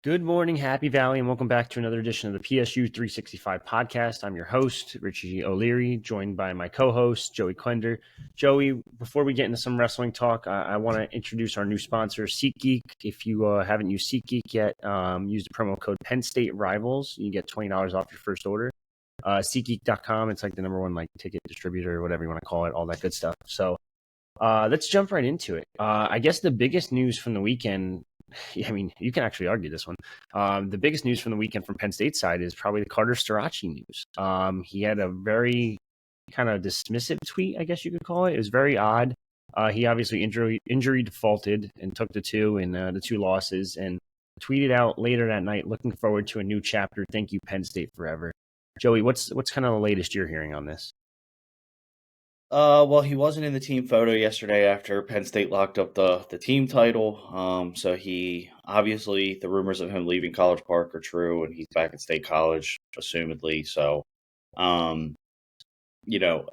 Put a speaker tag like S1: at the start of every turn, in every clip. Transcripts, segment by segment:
S1: Good morning, Happy Valley, and welcome back to another edition of the PSU 365 podcast. I'm your host, Richie O'Leary, joined by my co-host, Joey Quender. Joey, before we get into some wrestling talk, I want to introduce our new sponsor, SeatGeek. If you haven't used SeatGeek yet, use the promo code PennState Rivals. You get $20 off your first order. SeatGeek.com, it's like the number one ticket distributor, or whatever you want to call it, all that good stuff. So let's jump right into it. I guess the biggest news from the weekend, I mean, you can actually argue this one. The biggest news from the weekend from Penn State side is probably the Carter Starocci news. He had a very kind of dismissive tweet, I guess you could call it. It was very odd. He obviously injury defaulted and took the two losses, and tweeted out later that night, looking forward to a new chapter. Thank you, Penn State forever. Joey, what's kind of the latest you're hearing on this?
S2: Well, he wasn't in the team photo yesterday after Penn State locked up the team title. So he obviously, the rumors of him leaving College Park are true, and he's back at State College, assumedly. So, you know,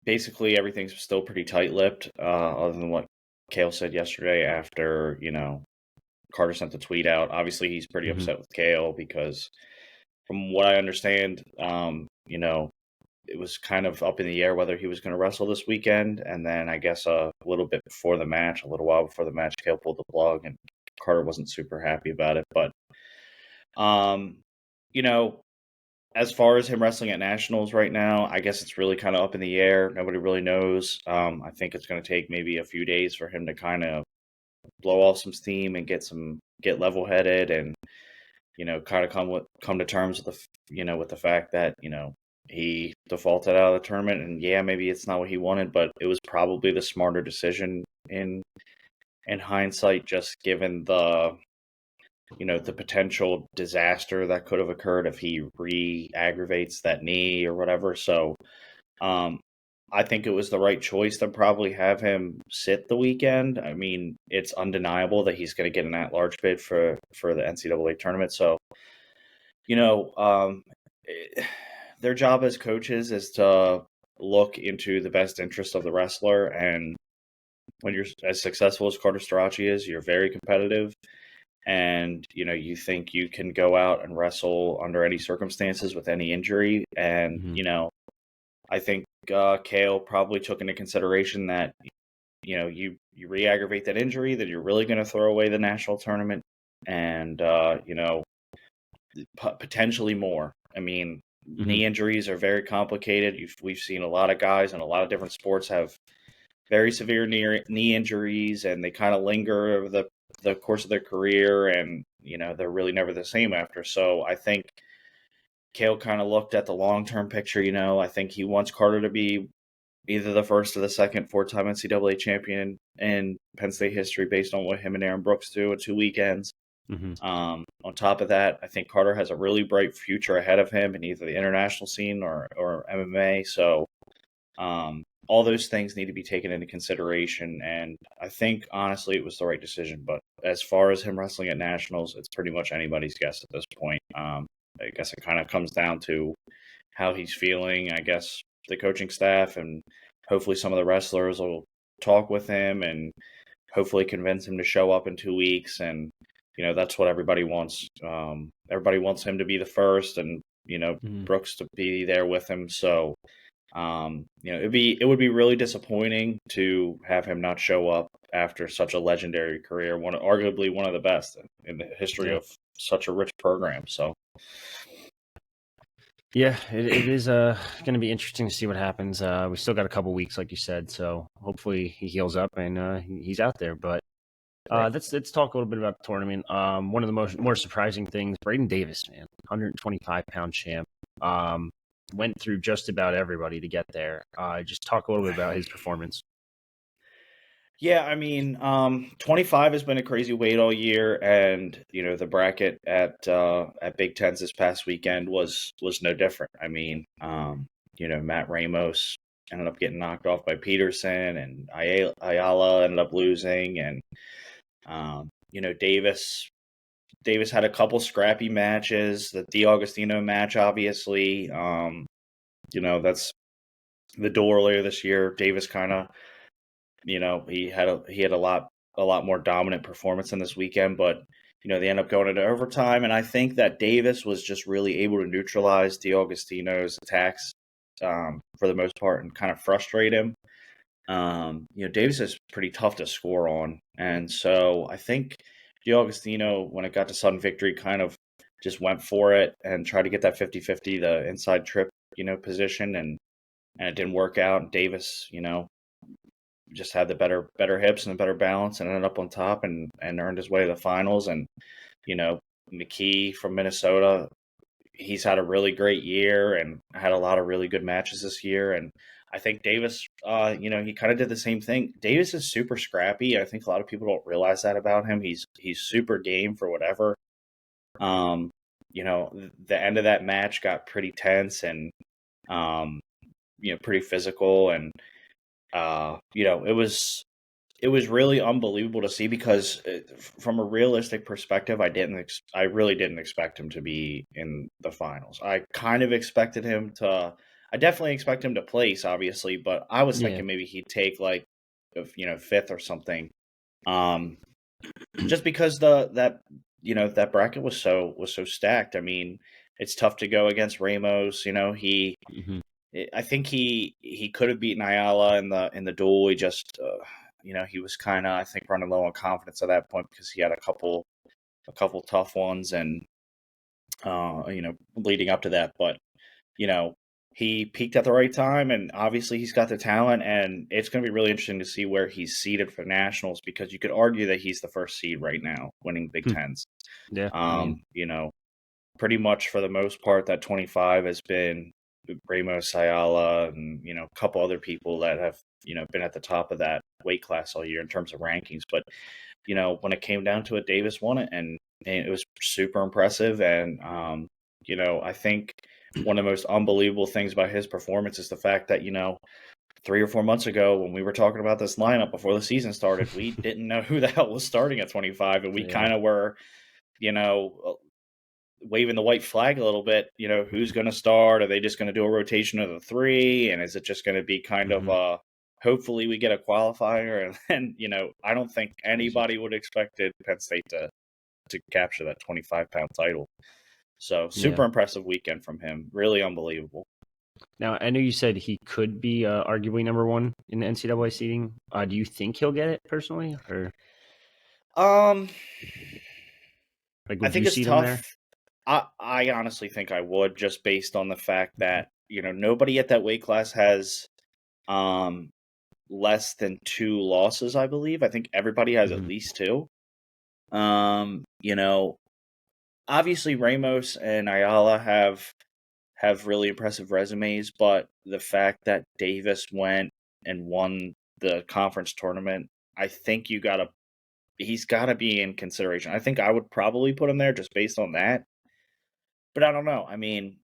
S2: basically everything's still pretty tight-lipped, other than what Kale said yesterday after, Carter sent the tweet out. Obviously, he's pretty upset with Kale because, from what I understand, it was kind of up in the air whether he was going to wrestle this weekend. And then I guess a little while before the match, Kale pulled the plug and Carter wasn't super happy about it. But, as far as him wrestling at nationals right now, I guess it's really kind of up in the air. Nobody really knows. I think it's going to take maybe a few days for him to kind of blow off some steam and get level headed and, kind of come to terms with the fact that, he defaulted out of the tournament, and maybe it's not what he wanted, but it was probably the smarter decision in hindsight, just given the potential disaster that could have occurred if he re-aggravates that knee or whatever. So I think it was the right choice to probably have him sit the weekend. I mean, it's undeniable that he's going to get an at-large bid for the NCAA tournament. So, their job as coaches is to look into the best interest of the wrestler. And when you're as successful as Carter Starocci is, you're very competitive. And, you think you can go out and wrestle under any circumstances with any injury. And, I think Kale probably took into consideration that, you re-aggravate that injury, that you're really going to throw away the national tournament and, potentially more. I mean, knee injuries are very complicated. We've seen a lot of guys in a lot of different sports have very severe knee injuries, and they kind of linger over the course of their career, and they're really never the same after. So I think Kale kind of looked at the long-term picture. I think he wants Carter to be either the first or the second four-time NCAA champion in Penn State history based on what him and Aaron Brooks do in 2 weekends. On top of that, I think Carter has a really bright future ahead of him in either the international scene or MMA. So all those things need to be taken into consideration. And I think, honestly, it was the right decision. But as far as him wrestling at nationals, it's pretty much anybody's guess at this point. I guess it kind of comes down to how he's feeling. I guess the coaching staff and hopefully some of the wrestlers will talk with him and hopefully convince him to show up in 2 weeks. And that's what everybody wants. Everybody wants him to be the first, and Brooks to be there with him. So, it would be really disappointing to have him not show up after such a legendary career, arguably one of the best in the history of such a rich program. So,
S1: yeah, it is going to be interesting to see what happens. We still got a couple weeks, like you said, so hopefully he heals up and he's out there. But let's talk a little bit about the tournament. One of the more surprising things, Braden Davis, man, 125-pound champ, went through just about everybody to get there. Just talk a little bit about his performance.
S2: Yeah, I mean, 25 has been a crazy weight all year, and the bracket at Big Ten's this past weekend was no different. I mean, Matt Ramos ended up getting knocked off by Peterson, and Ayala ended up losing, and Davis had a couple scrappy matches. The D'Agostino match, obviously, that's the duel earlier this year. Davis kind of he had a lot more dominant performance in this weekend, but they end up going into overtime, and I think that Davis was just really able to neutralize DiAugustino's attacks for the most part and kind of frustrate him. Davis is pretty tough to score on, and so I think DiAugustino, when it got to sudden victory, kind of just went for it and tried to get that 50-50, the inside trip, position, and it didn't work out. Davis, just had the better hips and the better balance and ended up on top and earned his way to the finals. And, McKee from Minnesota, he's had a really great year and had a lot of really good matches this year. And I think Davis, he kind of did the same thing. Davis is super scrappy. I think a lot of people don't realize that about him. He's super game for whatever. The end of that match got pretty tense and, pretty physical. And, it was really unbelievable to see because from a realistic perspective, I really didn't expect him to be in the finals. I kind of expected him to. I definitely expect him to place, obviously, but I was thinking maybe he'd take like, fifth or something. Just because that bracket was so stacked. I mean, it's tough to go against Ramos. I think he could have beaten Ayala in the duel. He just he was kind of, I think, running low on confidence at that point because he had a couple tough ones and leading up to that. But he peaked at the right time, and obviously he's got the talent, and it's going to be really interesting to see where he's seeded for nationals because you could argue that he's the first seed right now, winning Big Tens.
S1: Yeah,
S2: pretty much for the most part, that 25 has been Ramos, Ayala, and a couple other people that have been at the top of that weight class all year in terms of rankings. But when it came down to it, Davis won it, and it was super impressive. And I think one of the most unbelievable things about his performance is the fact that 3 or 4 months ago, when we were talking about this lineup before the season started, we didn't know who the hell was starting at 25, and we kind of were waving the white flag a little bit. Who's going to start? Are they just going to do a rotation of the 3? And is it just going to be kind of hopefully we get a qualifier? And I don't think anybody would expected Penn State to capture that 25-pound title. So super impressive weekend from him. Really unbelievable.
S1: Now, I know you said he could be arguably number 1 in the NCAA seeding. Do you think he'll get it personally, or
S2: I
S1: would
S2: think
S1: you
S2: it's
S1: seed
S2: tough.
S1: him there?
S2: I honestly think I would, just based on the fact that nobody at that weight class has less than 2 losses, I believe. I think everybody has at least 2. Obviously Ramos and Ayala have really impressive resumes, but the fact that Davis went and won the conference tournament, I think he's got to be in consideration. I think I would probably put him there just based on that. But I don't know. I mean,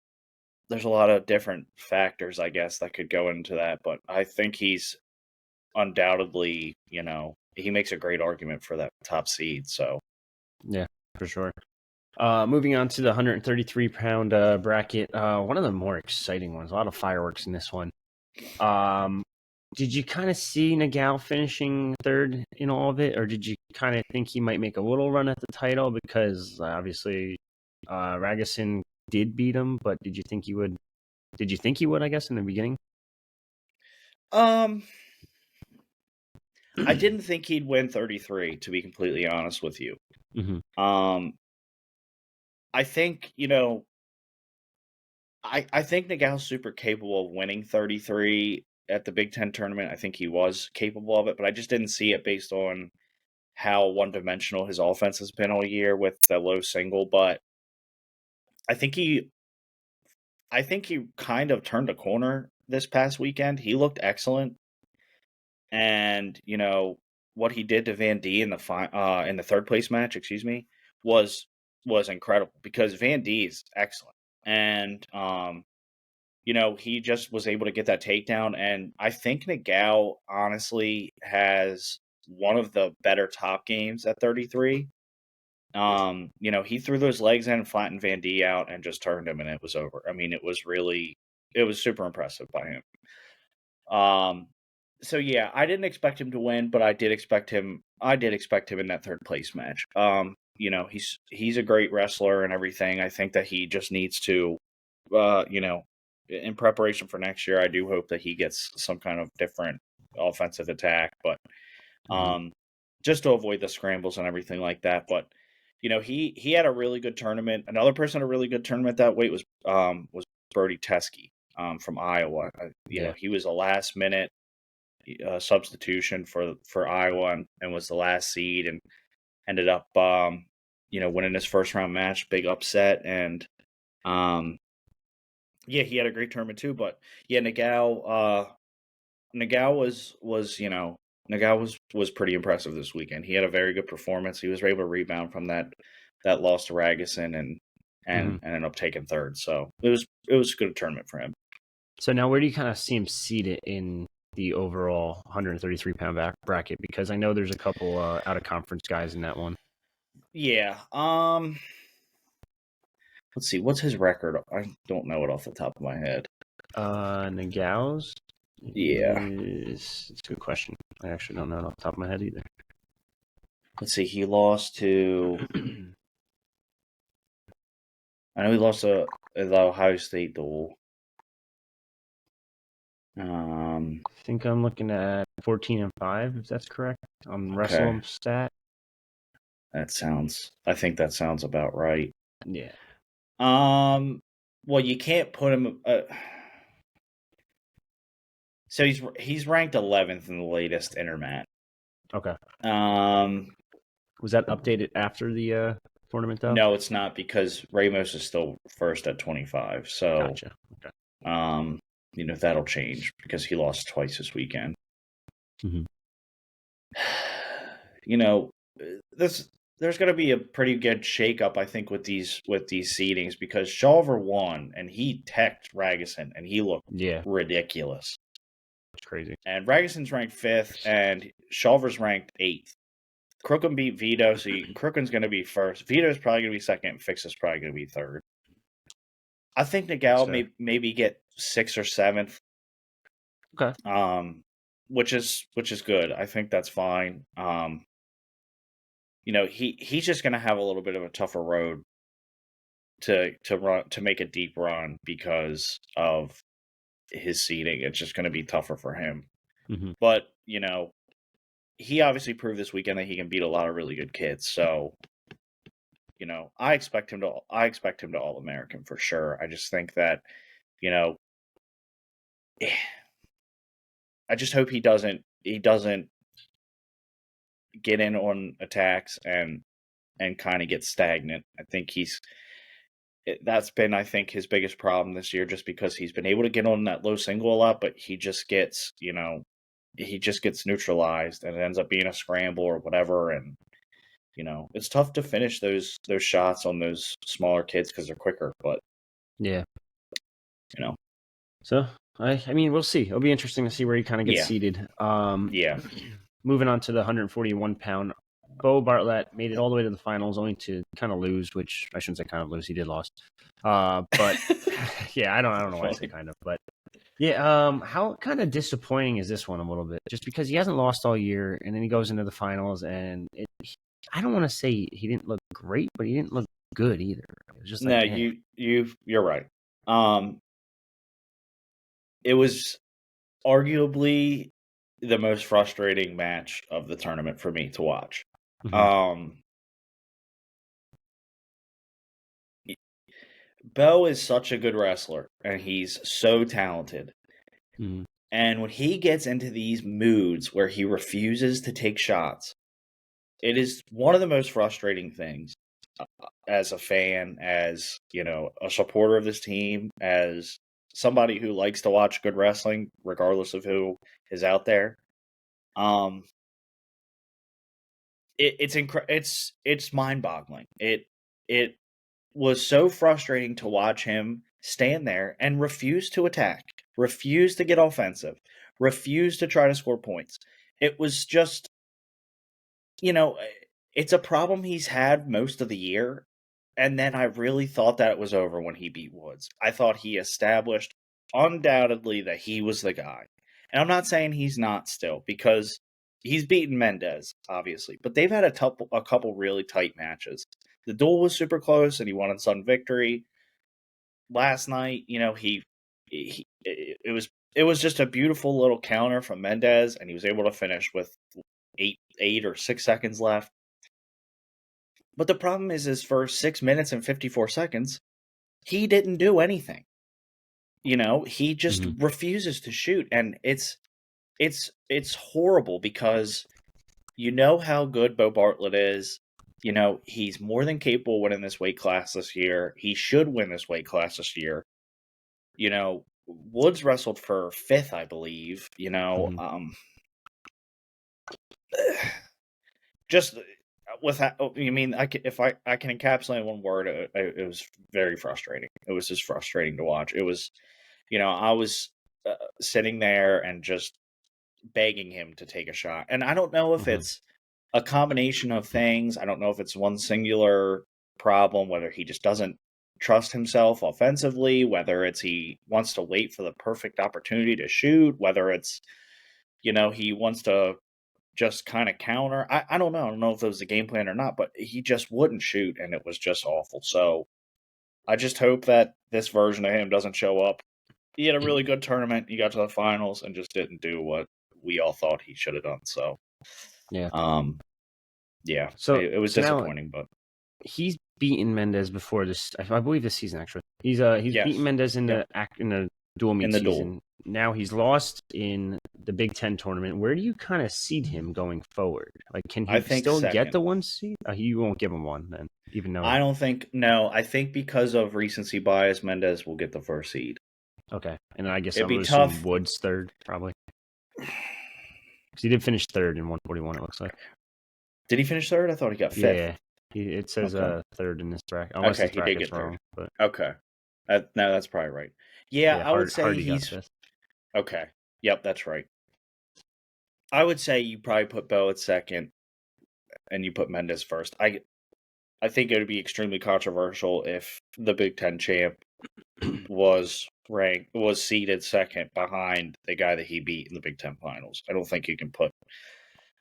S2: there's a lot of different factors, I guess, that could go into that. But I think he's undoubtedly, he makes a great argument for that top seed. So,
S1: yeah, for sure. Moving on to the 133-pound bracket, one of the more exciting ones. A lot of fireworks in this one. Did you kind of see Nagao finishing third in all of it, or did you kind of think he might make a little run at the title? Because obviously Ragusin did beat him, but did you think he would? Did you think he would? I guess in the beginning.
S2: I didn't think he'd win 33, to be completely honest with you. I think I think Nagao's super capable of winning 33 at the BigTen Tournament. I think he was capable of it, but I just didn't see it based on how one-dimensional his offense has been all year with the low single. But I think he kind of turned a corner this past weekend. He looked excellent, and what he did to Van D in the third place match, was incredible because Van D is excellent, and he just was able to get that takedown. And I think Nagao honestly has one of the better top games at 33. He threw those legs in, flattened Van D out, and just turned him, and it was over. I mean, it was super impressive by him. So yeah, I didn't expect him to win, but I did expect him. I did expect him in that third place match. He's a great wrestler and everything. I think that he just needs to, in preparation for next year, I do hope that he gets some kind of different offensive attack, but just to avoid the scrambles and everything like that. But he had a really good tournament. Another person had a really good tournament that weight was Brody Teske from Iowa. He was a last minute substitution for Iowa and was the last seed and ended up winning his first round match, big upset, and he had a great tournament too. But yeah, Nagao was pretty impressive this weekend. He had a very good performance. He was able to rebound from that loss to Ragusan and ended up taking third. So it was a good tournament for him.
S1: So now, where do you kind of see him seated in the overall 133-pound bracket? Because I know there's a couple out of conference guys in that one.
S2: Yeah. Let's see. What's his record? I don't know it off the top of my head.
S1: Nagao's?
S2: Yeah.
S1: It's a good question. I actually don't know it off the top of my head either.
S2: Let's see. He lost to... I know he lost to the Ohio State duel.
S1: I think I'm looking at 14-5, if that's correct, on Wrestle stat.
S2: I think that sounds about right.
S1: Yeah.
S2: Well, you can't put him. So he's ranked 11th in the latest Intermat.
S1: Okay.
S2: Was
S1: that updated after the tournament though?
S2: No, it's not, because Ramos is still first at 25. So,
S1: gotcha. Okay.
S2: That'll change because he lost twice this weekend.
S1: Mm-hmm.
S2: There's going to be a pretty good shakeup, I think, with these seedings, because Shawver won and he teched Ragusan and he looked ridiculous.
S1: It's crazy.
S2: And Ragusan's ranked 5th and Shawver's ranked 8th. Crookham beat Vito, so Crookham's going to be first. Vito's probably going to be second. Fix is probably going to be third. I think Nagao may maybe get 6th or 7th.
S1: Okay.
S2: Which is good. I think that's fine. He's just going to have a little bit of a tougher road to make a deep run because of his seeding. It's just going to be tougher for him.
S1: Mm-hmm.
S2: But he obviously proved this weekend that he can beat a lot of really good kids. So I expect him to All-American for sure. I just think that I just hope he doesn't get in on attacks and kind of get stagnant. I think that's been, I think, his biggest problem this year, just because he's been able to get on that low single a lot, but he just gets neutralized and it ends up being a scramble or whatever. And it's tough to finish those shots on those smaller kids because they're quicker. But
S1: so I mean, we'll see. It'll be interesting to see where he kind of gets seated. Moving on to the 141-pound, Bo Bartlett made it all the way to the finals, only to kind of lose, which I shouldn't say kind of lose. He did lose. But yeah, I don't know why I say kind of, but yeah. How kind of disappointing is this one a little bit? Just because he hasn't lost all year, and then he goes into the finals, and I don't want to say he didn't look great, but he didn't look good either. It was just like,
S2: you're right. It was arguably the most frustrating match of the tournament for me to watch.
S1: Mm-hmm.
S2: Bo is such a good wrestler, and he's so talented.
S1: Mm-hmm.
S2: And when he gets into these moods where he refuses to take shots, it is one of the most frustrating things as a fan, as a supporter of this team, as somebody who likes to watch good wrestling, regardless of who is out there. It's mind-boggling. It was so frustrating to watch him stand there and refuse to attack, refuse to get offensive, refuse to try to score points. It was just, it's a problem he's had most of the year. And then I really thought that it was over when he beat Woods. I thought he established undoubtedly that he was the guy. And I'm not saying he's not still, because he's beaten Mendez, obviously, but they've had a couple really tight matches. The duel was super close, and he won on sudden victory. Last night, it was just a beautiful little counter from Mendez, and he was able to finish with 8 or 6 seconds left. But the problem is for 6 minutes and 54 seconds, he didn't do anything. He just refuses to shoot, and it's horrible, because you know how good Bo Bartlett is. He's more than capable of winning this weight class this year. He should win this weight class this year. Woods wrestled for 5th, I believe. Just with that, if I can encapsulate in one word, it was very frustrating. It was just frustrating to watch. It was, I was sitting there and just begging him to take a shot. And I don't know if it's a combination of things. I don't know if it's one singular problem, whether he just doesn't trust himself offensively, whether it's he wants to wait for the perfect opportunity to shoot, whether it's, he wants to just kind of counter. I don't know. I don't know if it was a game plan or not, but he just wouldn't shoot, and it was just awful. So I just hope that this version of him doesn't show up. He had a really good tournament. He got to the finals and just didn't do what we all thought he should have done. So,
S1: yeah.
S2: So it was disappointing, but
S1: he's beaten Mendez before this. I believe this season, actually. He's beaten Mendez in the dual meet season. Now he's lost in the BigTen Tournament. Where do you kind of seed him going forward? Like, can he still get the 1 seed? You won't give him one then, even though
S2: I don't think. No, I think because of recency bias, Mendez will get the 1st seed.
S1: Okay, and I guess it'd be tough. Woods 3rd, probably, because he did finish 3rd in 141. It looks like.
S2: Did he finish 3rd? I thought he got 5th.
S1: Yeah. It says 3rd in this bracket.
S2: Unless he did get wrong. But... Okay. No, that's probably right. Yeah, I would say he's... Okay. Yep, that's right. I would say you probably put Bo at 2nd, and you put Mendez 1st. I think it would be extremely controversial if the Big Ten champ was seeded 2nd behind the guy that he beat in the Big Ten finals. I don't think you can put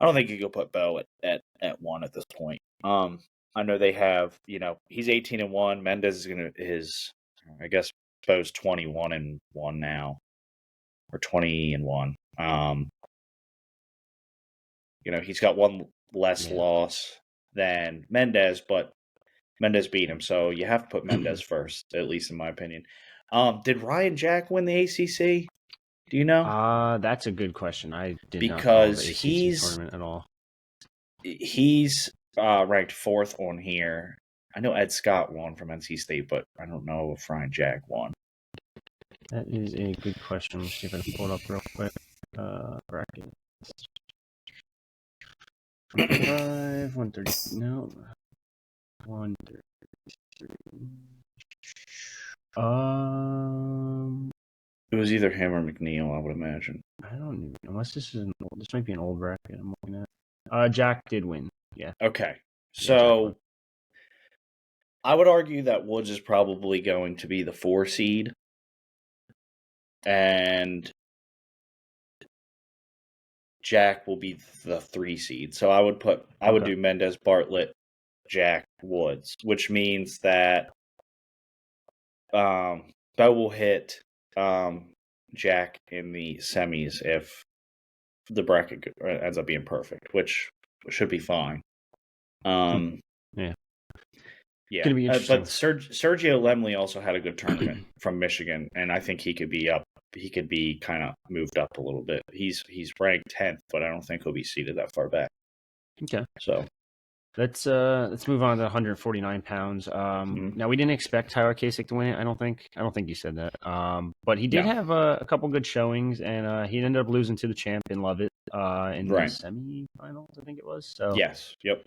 S2: Bo at 1 at this point. I know they have, he's 18-1. Mendez is I guess Bo's 21-1 now, or 20-1. He's got one less loss than Mendez, but Mendez beat him, so you have to put Mendez first, at least in my opinion. Did Ryan Jack win the ACC? Do you know?
S1: That's a good question. I did not
S2: follow
S1: the ACC tournament at all.
S2: He's ranked 4th on here. I know Ed Scott won from NC State, but I don't know if Ryan Jack won.
S1: That is a good question. Let's see if I can pull it up real quick. Bracket. 135, 130. No. 133.
S2: It was either him or McNeil, I would imagine.
S1: I don't know. Unless this might be an old bracket I'm looking at. Jack did win. Yeah.
S2: Okay. So I would argue that Woods is probably going to be the 4 seed. And Jack will be the 3 seed. So I would do Mendez, Bartlett, Jack, Woods, which means that Bo will hit Jack in the semis if the bracket ends up being perfect, which should be fine. Yeah,
S1: gonna be interesting.
S2: But Sergio Lemley also had a good tournament from Michigan, and I think he could be up. He could be kind of moved up a little bit. He's ranked 10th, but I don't think he'll be seated that far back.
S1: Okay,
S2: so
S1: let's move on to 149 pounds. Now we didn't expect Tyler Kasich to win it. I don't think you said that. But he did have a couple good showings, and he ended up losing to the champ in Lovett in the semifinals, I think it was. So
S2: yes, yep.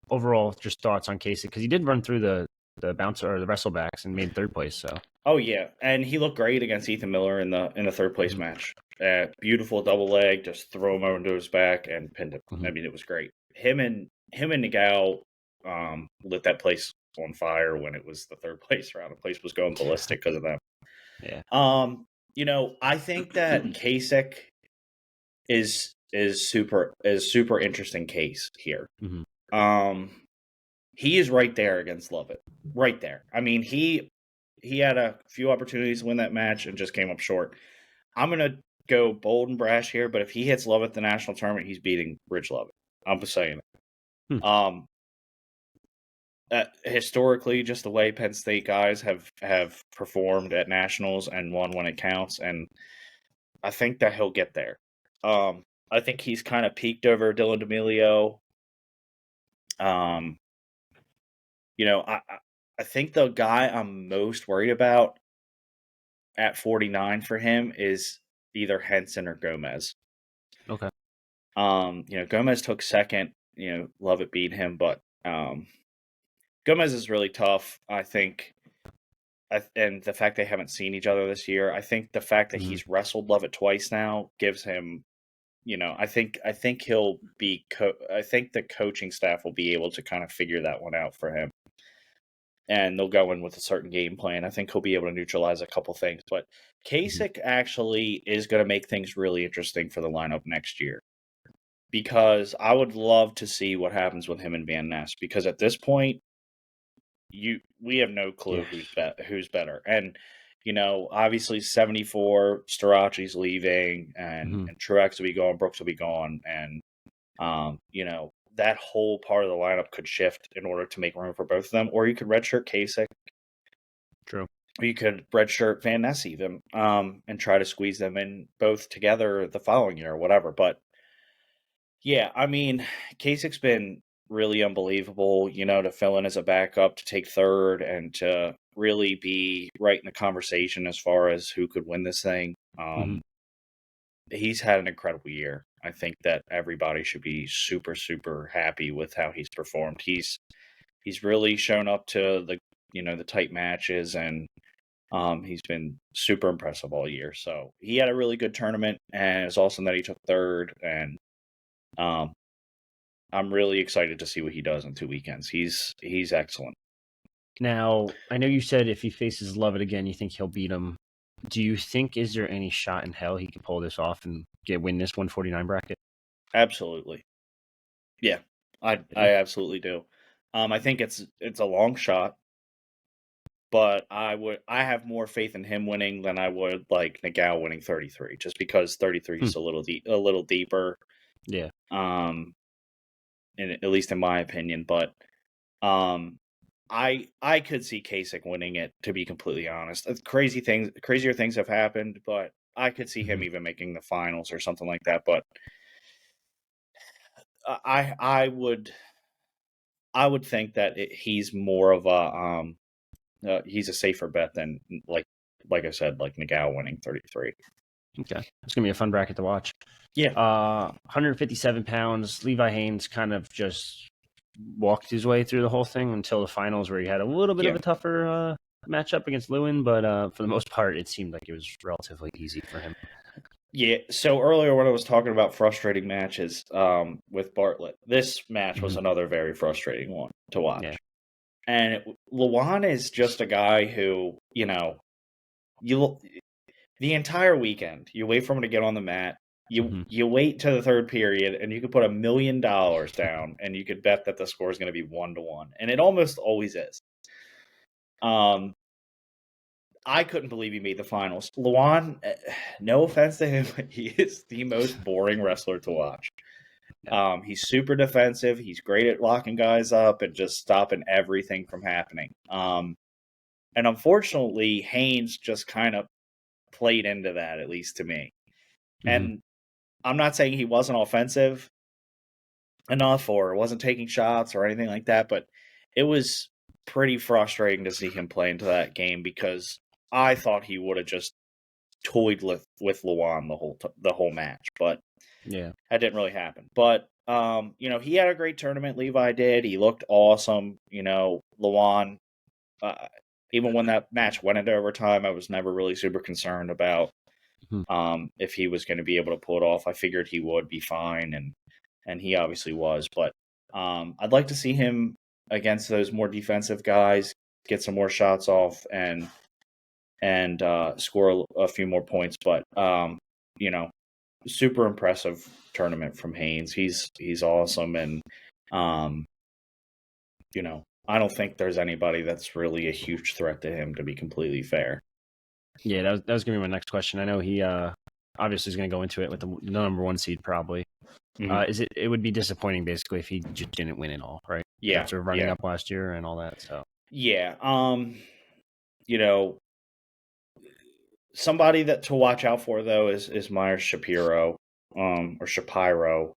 S1: Overall, just thoughts on Kasich, because he did run through the bouncer or the wrestlebacks and made 3rd place. So
S2: yeah, and he looked great against Ethan Miller in the 3rd place match. Beautiful double leg, just throw him over into his back and pinned him. I mean, it was great. Him and Nagao lit that place on fire when it was the 3rd place round. The place was going ballistic because of them.
S1: Yeah.
S2: I think that Kasich is super interesting case here.
S1: Mm-hmm.
S2: He is right there against Lovett. Right there. I mean, he had a few opportunities to win that match and just came up short. I'm gonna go bold and brash here, but if he hits Lovett the national tournament, he's beating Rich Lovett. I'm just saying it. Historically, just the way Penn State guys have performed at nationals and won when it counts, and I think that he'll get there. I think he's kind of peaked over Dylan D'Amelio. I think the guy I'm most worried about at 49 for him is either Henson or Gomez.
S1: Okay.
S2: Gomez took second. Lovett beat him, but Gomez is really tough. I think, and the fact they haven't seen each other this year, I think the fact that he's wrestled Lovett twice now gives him, I think he'll be. I think the coaching staff will be able to kind of figure that one out for him, and they'll go in with a certain game plan. I think he'll be able to neutralize a couple things, but Kasich actually is going to make things really interesting for the lineup next year. Because I would love to see what happens with him and Van Ness. Because at this point, we have no clue who's better. And obviously 74, Starocci's leaving, and Truex will be gone, Brooks will be gone, and that whole part of the lineup could shift in order to make room for both of them. Or you could redshirt Kasich.
S1: True.
S2: Or you could redshirt Van Ness even, and try to squeeze them in both together the following year or whatever. But yeah, I mean, Kasich's been really unbelievable, to fill in as a backup, to take third, and to really be right in the conversation as far as who could win this thing. He's had an incredible year. I think that everybody should be super, super happy with how he's performed. He's really shown up to the tight matches, and he's been super impressive all year. So he had a really good tournament, and it's awesome that he took third, and I'm really excited to see what he does in 2 weekends. He's excellent.
S1: Now, I know you said if he faces Lovett again, you think he'll beat him. Do you think is there any shot in hell he can pull this off and win this 149 bracket?
S2: Absolutely. Yeah, I absolutely do. I think it's a long shot, but I have more faith in him winning than I would like Nagao winning 33, just because 33 is a little deeper.
S1: Yeah.
S2: At least in my opinion, but I could see Kasich winning it, to be completely honest. Crazier things have happened, but I could see him even making the finals or something like that. But I would think that he's more of a he's a safer bet than like I said, like Nagao winning 33.
S1: Okay, it's gonna be a fun bracket to watch.
S2: Yeah.
S1: 157 pounds. Levi Haynes kind of just walked his way through the whole thing until the finals, where he had a little bit of a tougher matchup against Lewin, but for the most part, it seemed like it was relatively easy for him.
S2: Yeah, so earlier when I was talking about frustrating matches with Bartlett, this match was another very frustrating one to watch. Yeah. And Luan is just a guy who, the entire weekend, you wait for him to get on the mat, you wait to the third period, and you could put $1 million down, and you could bet that the score is going to be 1-1, and it almost always is. I couldn't believe he made the finals. Luan, no offense to him, but he is the most boring wrestler to watch. He's super defensive. He's great at locking guys up and just stopping everything from happening. And unfortunately, Haynes just kind of played into that, at least to me. And I'm not saying he wasn't offensive enough or wasn't taking shots or anything like that, but it was pretty frustrating to see him play into that game, because I thought he would have just toyed with Luan the whole match, but
S1: yeah,
S2: that didn't really happen. But he had a great tournament. Levi did. He looked awesome. Luan, even when that match went into overtime, I was never really super concerned about if he was going to be able to pull it off. I figured he would be fine, and he obviously was. But I'd like to see him against those more defensive guys, get some more shots off, and and score a few more points. But super impressive tournament from Haynes. He's awesome, and I don't think there's anybody that's really a huge threat to him, to be completely fair.
S1: Yeah, that was gonna be my next question. I know he obviously is gonna go into it with the number 1 seed probably.
S2: Mm-hmm.
S1: It would be disappointing basically if he just didn't win it all, right?
S2: Yeah,
S1: After running up last year and all that. So
S2: yeah. Somebody that to watch out for though is Myers Shapiro, or Shapiro.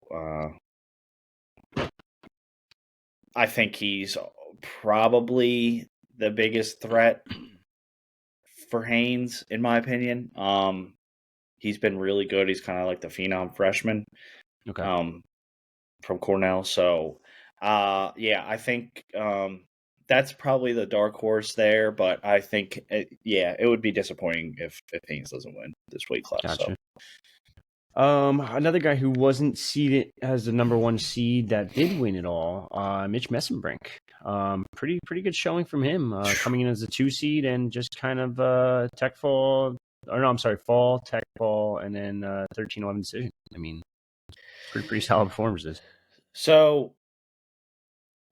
S2: I think he's probably the biggest threat for Haynes, in my opinion. He's been really good. He's kind of like the phenom freshman.
S1: okay.
S2: From Cornell. So, I think that's probably the dark horse there. But I think, it would be disappointing if Haynes doesn't win this weight class.
S1: Gotcha.
S2: So.
S1: Another guy who wasn't seeded as the number 1 seed that did win it all, Mitch Messenbrink. Pretty good showing from him, coming in as a 2 seed and just kind of fall, tech ball, and then 13-11 decision. I mean, pretty solid performances.
S2: So,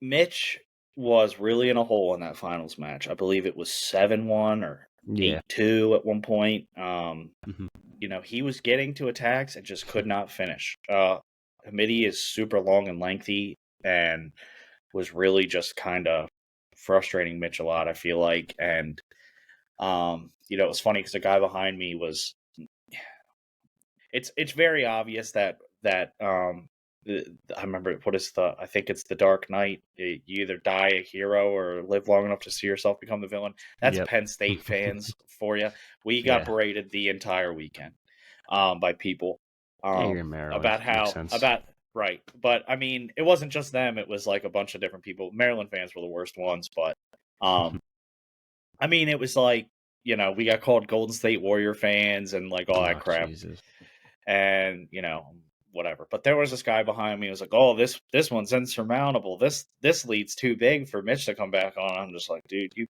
S2: Mitch was really in a hole in that finals match. I believe it was 7-1 or 8-2 at one point.
S1: Mm-hmm.
S2: He was getting to attacks and just could not finish. Hamidi is super long and lengthy and was really just kind of frustrating Mitch a lot, I feel like. And, it was funny because the guy behind me was. It's very obvious that I remember I think it's the Dark Knight. You either die a hero or live long enough to see yourself become the villain. That's Penn State fans for you. We got berated the entire weekend by people
S1: you're in Maryland.
S2: about right. But I mean, it wasn't just them. It was like a bunch of different people. Maryland fans were the worst ones, but I mean, it was like, we got called Golden State Warrior fans and like all that crap.
S1: Jesus.
S2: And whatever. But there was this guy behind me who was like, "Oh, this one's insurmountable. This lead's too big for Mitch to come back on." I'm just like, dude, you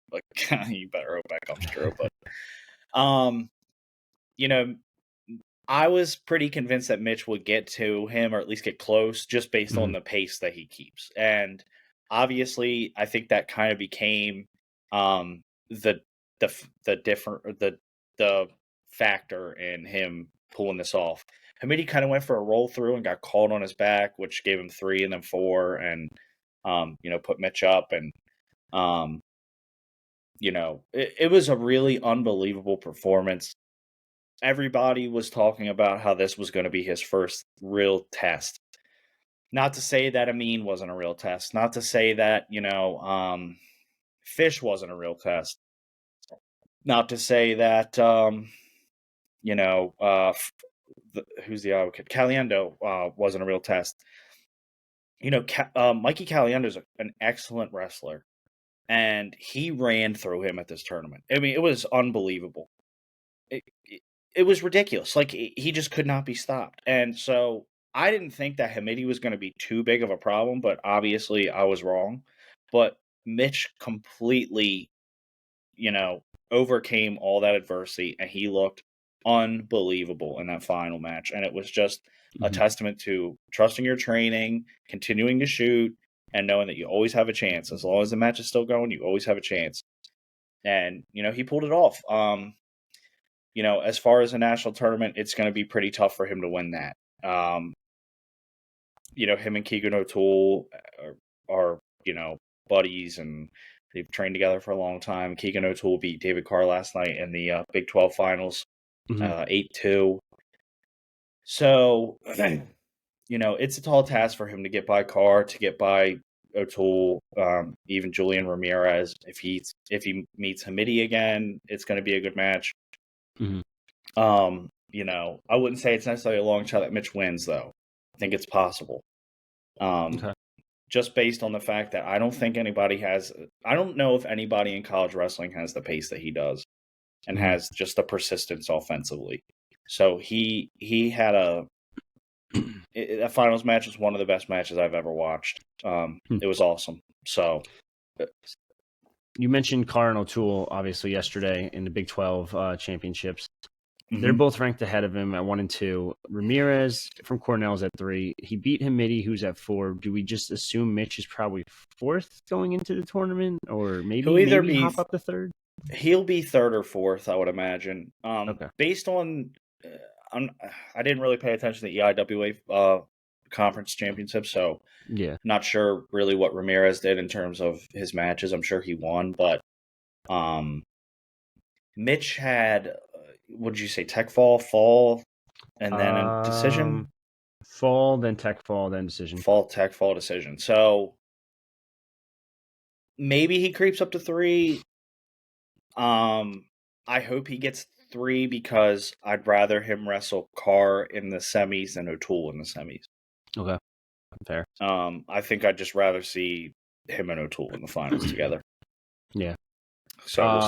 S2: you better hope that comes true. But I was pretty convinced that Mitch would get to him or at least get close, just based on the pace that he keeps. And obviously, I think that kind of became the factor in him pulling this off. Hamidi kind of went for a roll through and got called on his back, which gave him 3 and then 4, and put Mitch up. And it was a really unbelievable performance. Everybody was talking about how this was going to be his first real test. Not to say that Amin wasn't a real test. Not to say that Fish wasn't a real test. Not to say that who's the other kid? Caliendo wasn't a real test. Mikey Caliendo's an excellent wrestler, and he ran through him at this tournament. I mean, it was unbelievable. It was ridiculous. Like, he just could not be stopped. And so I didn't think that Hamidi was going to be too big of a problem, but obviously I was wrong. But Mitch completely, overcame all that adversity, and he looked unbelievable in that final match. And it was just a testament to trusting your training, continuing to shoot, and knowing that you always have a chance. As long as the match is still going, you always have a chance. And, he pulled it off. As far as a national tournament, it's going to be pretty tough for him to win that. Him and Keegan O'Toole are buddies, and they've trained together for a long time. Keegan O'Toole beat David Carr last night in the Big 12 finals, 8-2. So, it's a tall task for him to get by Carr, to get by O'Toole, even Julian Ramirez. If he meets Hamidi again, it's going to be a good match. I wouldn't say it's necessarily a long shot that Mitch wins, though. I think it's possible. Just based on the fact that I don't know if anybody in college wrestling has the pace that he does, and has just the persistence offensively. So he had that finals match was one of the best matches I've ever watched. It was awesome. So
S1: you mentioned Carr and O'Toole, obviously, yesterday in the Big 12 championships.
S2: Mm-hmm.
S1: They're both ranked ahead of him at 1 and 2. Ramirez from Cornell's at 3. He beat Hamidi, who's at 4. Do we just assume Mitch is probably 4th going into the tournament, or maybe hop up to 3rd?
S2: He'll be 3rd or 4th, I would imagine.
S1: Okay.
S2: Based on, I didn't really pay attention to the EIWA conference championship, so
S1: yeah,
S2: not sure really what Ramirez did in terms of his matches. I'm sure he won, but Mitch had, what did you say, Tech fall, and then a decision?
S1: Fall, then Tech fall, then decision.
S2: Tech fall, decision. So maybe he creeps up to 3. I hope he gets 3 because I'd rather him wrestle Carr in the semis than O'Toole in the semis.
S1: Okay, fair.
S2: I think I'd just rather see him and O'Toole in the finals together.
S1: Yeah.
S2: So we'll see.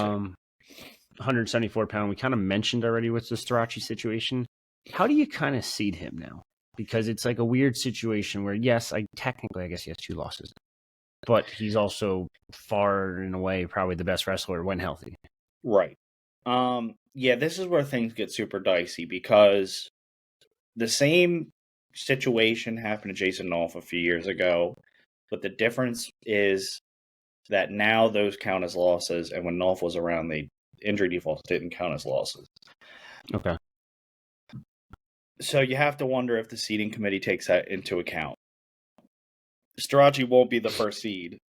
S1: 174-pound. We kind of mentioned already with the Starocci situation. How do you kind of seed him now? Because it's like a weird situation where, yes, I guess he has 2 losses, but he's also far and away probably the best wrestler when healthy.
S2: Right. Yeah, this is where things get super dicey because the same situation happened to Jason Nolf a few years ago, but the difference is that now those count as losses, and when Nolf was around, the injury defaults didn't count as losses.
S1: Okay.
S2: So you have to wonder if the seeding committee takes that into account. Starocci won't be the first seed.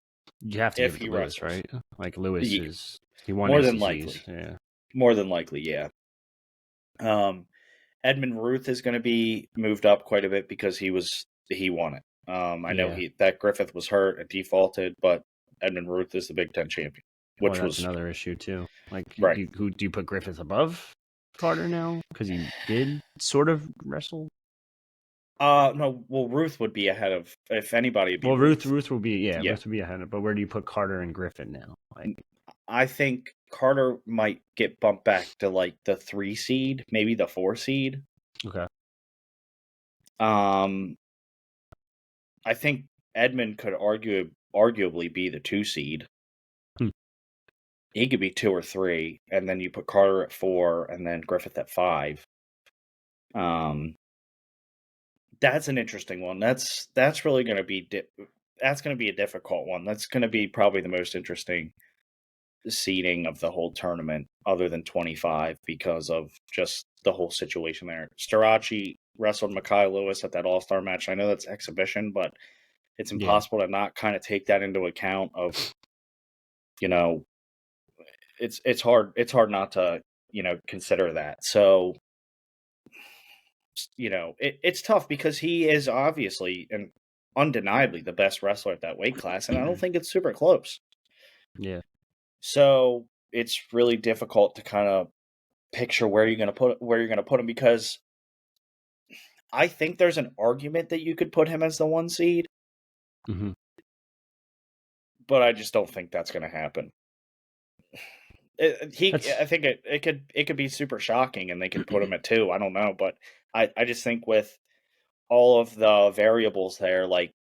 S1: You have to give it to Lewis, right? Like Lewis he won
S2: more
S1: ACGs.
S2: than likely. Yeah. More than likely, yeah. Edmund Ruth is going to be moved up quite a bit because he won it. I know that Griffith was hurt and defaulted, but Edmund Ruth is the Big Ten champion, which
S1: that's another issue too. Like,
S2: right.
S1: Do you put Griffith above Carter now because he did sort of wrestle?
S2: No. Well, Ruth would be ahead of if anybody. Would be
S1: Ruth will be Ruth would be ahead of. But where do you put Carter and Griffin now? Like,
S2: I think Carter might get bumped back to like the 3 seed, maybe the 4 seed.
S1: Okay.
S2: I think Edmund could arguably be the 2 seed. He could be 2 or 3, and then you put Carter at 4, and then Griffith at 5. That's an interesting one. That's really going to be that's going to be a difficult one. That's going to be probably the most interesting seeding of the whole tournament, other than 25, because of just the whole situation there. Starocci wrestled Mekhi Lewis at that All-Star match. I know that's exhibition, but it's impossible to not kind of take that into account of, it's hard not to, consider that. So, it's tough because he is obviously and undeniably the best wrestler at that weight class, and I don't think it's super close.
S1: Yeah.
S2: So it's really difficult to kind of picture where you're going to put him, because I think there's an argument that you could put him as the 1 seed, but I just don't think that's going to happen. I think it could be super shocking, and they could put him at 2. I don't know, but I just think with all of the variables there, like,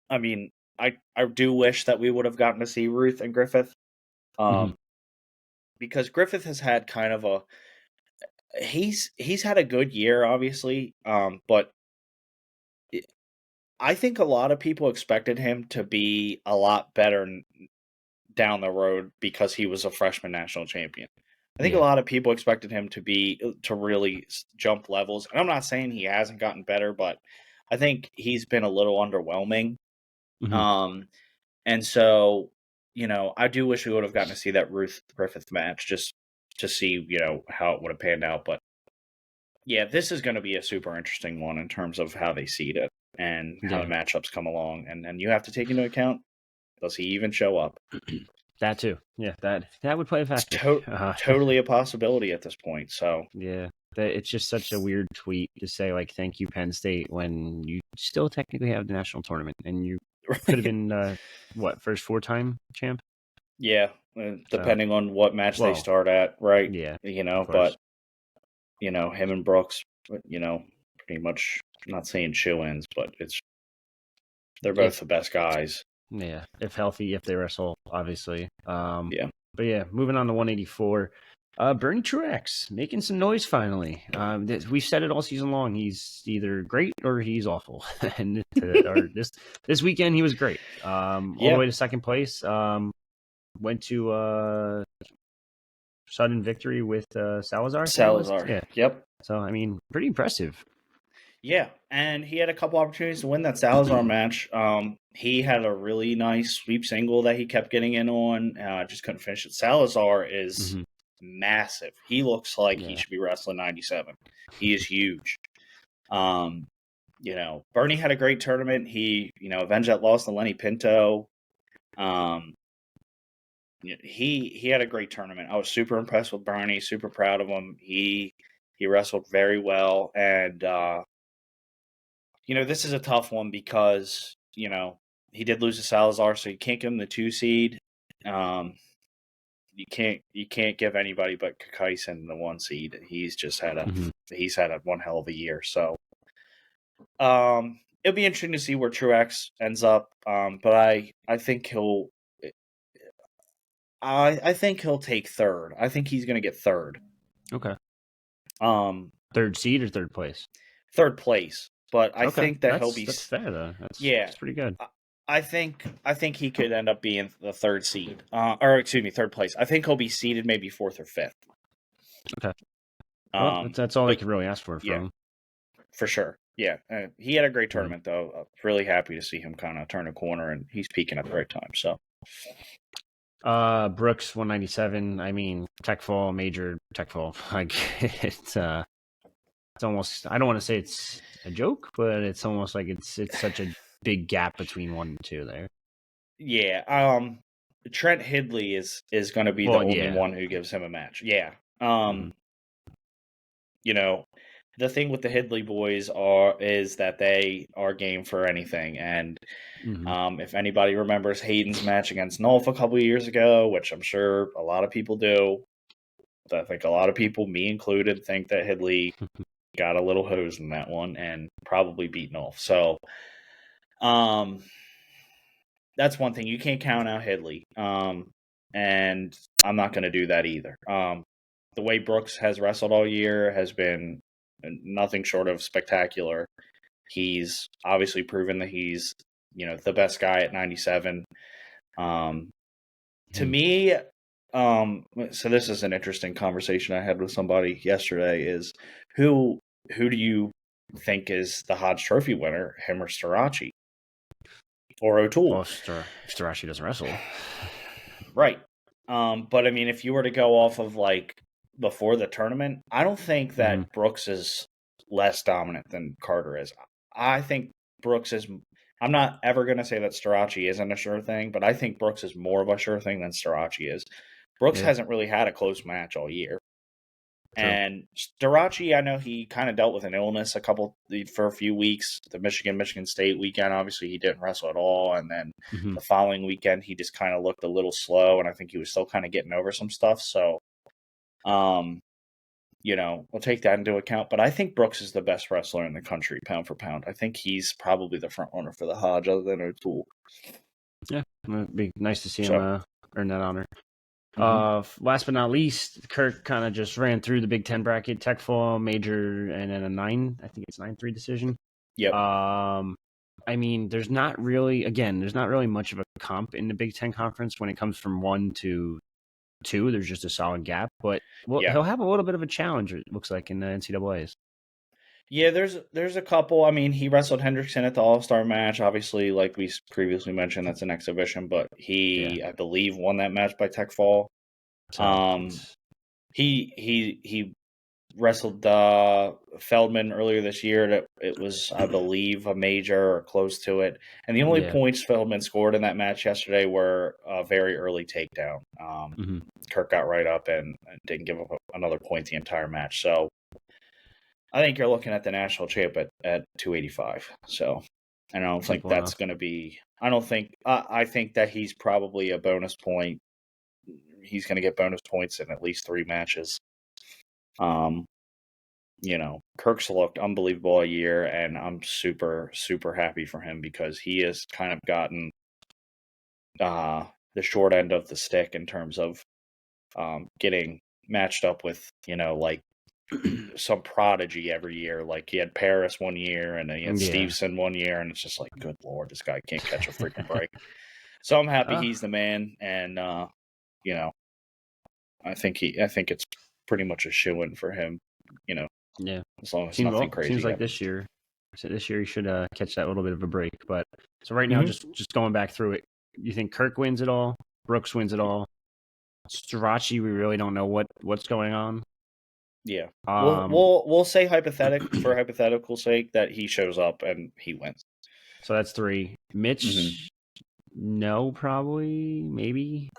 S2: I mean, I do wish that we would have gotten to see Ruth and Griffith, because Griffith has had kind of he's had a good year, obviously, but I think a lot of people expected him to be a lot better down the road because he was a freshman national champion. I think a lot of people expected him to really jump levels. And I'm not saying he hasn't gotten better, but I think he's been a little underwhelming. And so, I do wish we would have gotten to see that Ruth Griffith match just to see, how it would have panned out. But yeah, this is going to be a super interesting one in terms of how they seed it and how the matchups come along. And then you have to take into account, does he even show up?
S1: That too. Yeah, that would play a factor.
S2: Totally a possibility at this point. So
S1: yeah, it's just such a weird tweet to say, like, thank you, Penn State, when you still technically have the national tournament and you could have been first 4-time champ.
S2: Yeah, depending on what match they start at, right?
S1: Yeah,
S2: but him and Brooks, pretty much, I'm not saying shoe-ins, but they're both the best guys.
S1: Yeah, if healthy, if they wrestle, obviously.
S2: Yeah.
S1: But yeah, moving on to 184. Bernie Truex making some noise finally. We've said it all season long. He's either great or he's awful. And this weekend he was great. All the
S2: Yeah.
S1: way to second place. Went to sudden victory with Salazar, I think it was.
S2: Salazar.
S1: Yeah.
S2: Yep.
S1: So I mean, pretty impressive.
S2: Yeah, and he had a couple opportunities to win that Salazar match. He had a really nice sweep single that he kept getting in on. Just couldn't finish it. Salazar is massive. He looks like he should be wrestling 97. He is huge. Bernie had a great tournament. He, avenged that loss to Lenny Pinto. He had a great tournament. I was super impressed with Bernie. Super proud of him. He wrestled very well, and this is a tough one because, he did lose to Salazar, so you can't give him the 2 seed. You can't give anybody but Kakaisen the 1 seed. He's just had one hell of a year. So it'll be interesting to see where Truex ends up. But I think he'll take third. I think he's gonna get third.
S1: Okay.
S2: Third
S1: seed or third place?
S2: Third place. But I think that
S1: that's fair though. That's pretty good.
S2: I think he could end up being the 3rd seed. Third place. I think he'll be seeded maybe 4th or 5th.
S1: Okay. Well, that's all I could really ask for from him.
S2: For sure. Yeah. He had a great tournament though. Really happy to see him kind of turn a corner, and he's peaking at the right time. So
S1: Brooks 197. I mean, major tech fall. Like it's almost, I don't want to say it's a joke, but it's almost like it's such a big gap between 1 and 2 there.
S2: Yeah. Trent Hidley is going to be the only one who gives him a match. Yeah. The thing with the Hidley boys is that they are game for anything. And if anybody remembers Hayden's match against Nolf a couple of years ago, which I'm sure a lot of people do, I think a lot of people, me included, think that Hidley got a little hose in that one and probably beat Nolf. So that's one thing. You can't count out Hidley. And I'm not going to do that either. The way Brooks has wrestled all year has been nothing short of spectacular. He's obviously proven that he's, the best guy at 97. To me, so this is an interesting conversation I had with somebody yesterday, is who do you think is the Hodge Trophy winner, him or Starocci? Or O'Toole?
S1: Well, Starocci doesn't wrestle.
S2: Right. But I mean, if you were to go off of like before the tournament, I don't think that Brooks is less dominant than Carter is. I think Brooks is. I'm not ever going to say that Starocci isn't a sure thing, but I think Brooks is more of a sure thing than Starocci is. Brooks hasn't really had a close match all year. True. And Starocci, I know he kind of dealt with an illness for a few weeks. The Michigan State weekend, obviously he didn't wrestle at all, and then the following weekend he just kind of looked a little slow, and I think he was still kind of getting over some stuff. So, we'll take that into account. But I think Brooks is the best wrestler in the country, pound for pound. I think he's probably the front runner for the Hodge, other than O'Toole.
S1: Yeah, it'd be nice to see him earn that honor. Last but not least, Kirk kind of just ran through the Big Ten bracket, tech fall, major, and then a 9-3 decision.
S2: Yep.
S1: I mean, there's not really much of a comp in the Big Ten conference when it comes from 1 to 2. There's just a solid gap, but he'll have a little bit of a challenge, it looks like, in the NCAAs.
S2: Yeah, there's a couple. I mean, he wrestled Hendrickson at the All-Star match. Obviously, like we previously mentioned, that's an exhibition, but he, I believe, won that match by tech fall. He wrestled Feldman earlier this year. It was, I believe, a major or close to it. And the only points Feldman scored in that match yesterday were a very early takedown. Kirk got right up and didn't give up another point the entire match. So I think you're looking at the national champ at 285. So I don't think that's going to be. I think that he's probably a bonus point. He's going to get bonus points in at least 3 matches. Kirk's looked unbelievable all year, and I'm super, super happy for him because he has kind of gotten the short end of the stick in terms of getting matched up with, like some prodigy every year. Like he had Paris one year and he had Stevenson one year, and it's just like, good Lord, this guy can't catch a freaking break. So I'm happy he's the man, and I think it's pretty much a shoo-in for him. As long as nothing crazy.
S1: Seems like this year he should catch that little bit of a break. But so right now, just going back through it, you think Kirk wins it all? Brooks wins it all? Starocci, we really don't know what's going on.
S2: Yeah, we'll say for hypothetical sake that he shows up and he wins.
S1: So that's 3. Mitch, no, probably, maybe.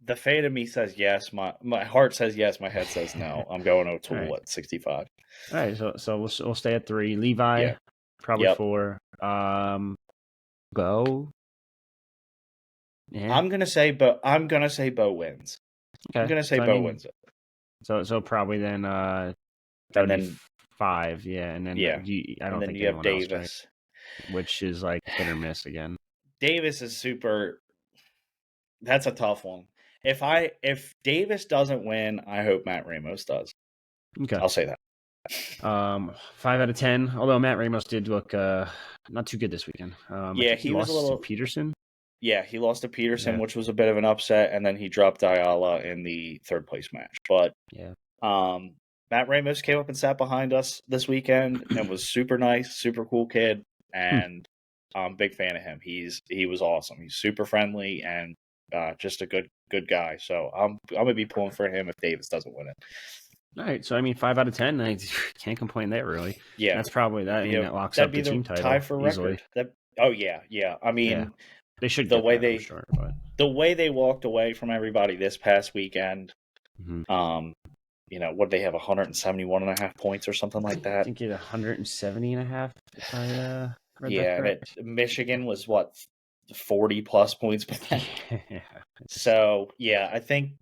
S2: The fate of me says yes. My heart says yes. My head says no. I'm going over to 65.
S1: All right, so we'll stay at 3. Levi, probably 4. Bo. Yeah.
S2: I'm gonna say Bo wins.
S1: Okay.
S2: I'm gonna say Bo wins it.
S1: So probably then that'd be 5, and then I don't think you have Davis, else, right? Which is like hit or miss again.
S2: Davis is super. That's a tough one. If Davis doesn't win, I hope Matt Ramos does.
S1: Okay,
S2: I'll say that.
S1: 5 out of 10. Although Matt Ramos did look not too good this weekend.
S2: He was a little
S1: to Peterson.
S2: Yeah, he lost to Peterson, which was a bit of an upset, and then he dropped Ayala in the 3rd place match. But Matt Ramos came up and sat behind us this weekend and was super nice, super cool kid, and I'm a big fan of him. He was awesome. He's super friendly and just a good guy. So I'm gonna be pulling for him if Davis doesn't win it.
S1: All right, so 5 out of 10. I can't complain there really.
S2: Yeah,
S1: that's probably that. That locks up the team title.
S2: Tie for easily. Record. I mean,
S1: they should
S2: the way they walked away from everybody this past weekend. What they have 171.5 points or something like that.
S1: I think he had 170.5. If I
S2: Michigan was 40 plus points back. So I think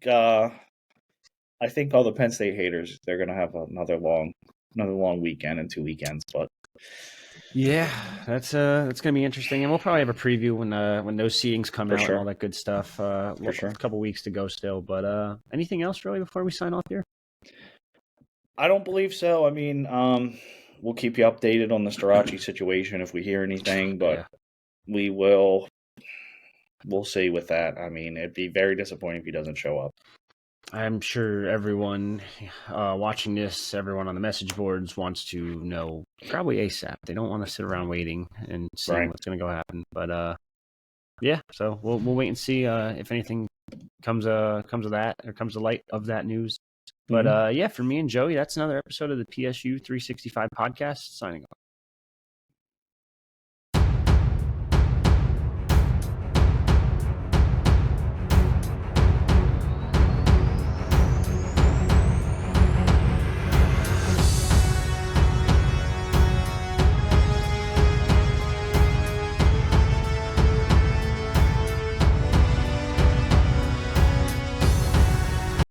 S2: all the Penn State haters, they're gonna have another long weekend and 2 weekends, but
S1: that's gonna be interesting, and we'll probably have a preview when those seedings come out and all that good stuff. For sure, a couple weeks to go still, but anything else really before we sign off here?
S2: I don't believe so. I mean, we'll keep you updated on the Starocci situation if we hear anything, but we'll see with that. I mean, it'd be very disappointing if he doesn't show up.
S1: I'm sure everyone watching this, everyone on the message boards wants to know probably ASAP. They don't want to sit around waiting and seeing what's going to go happen. But so we'll wait and see if anything comes of that or comes to light of that news. But for me and Joey, that's another episode of the PSU 365 podcast. Signing off.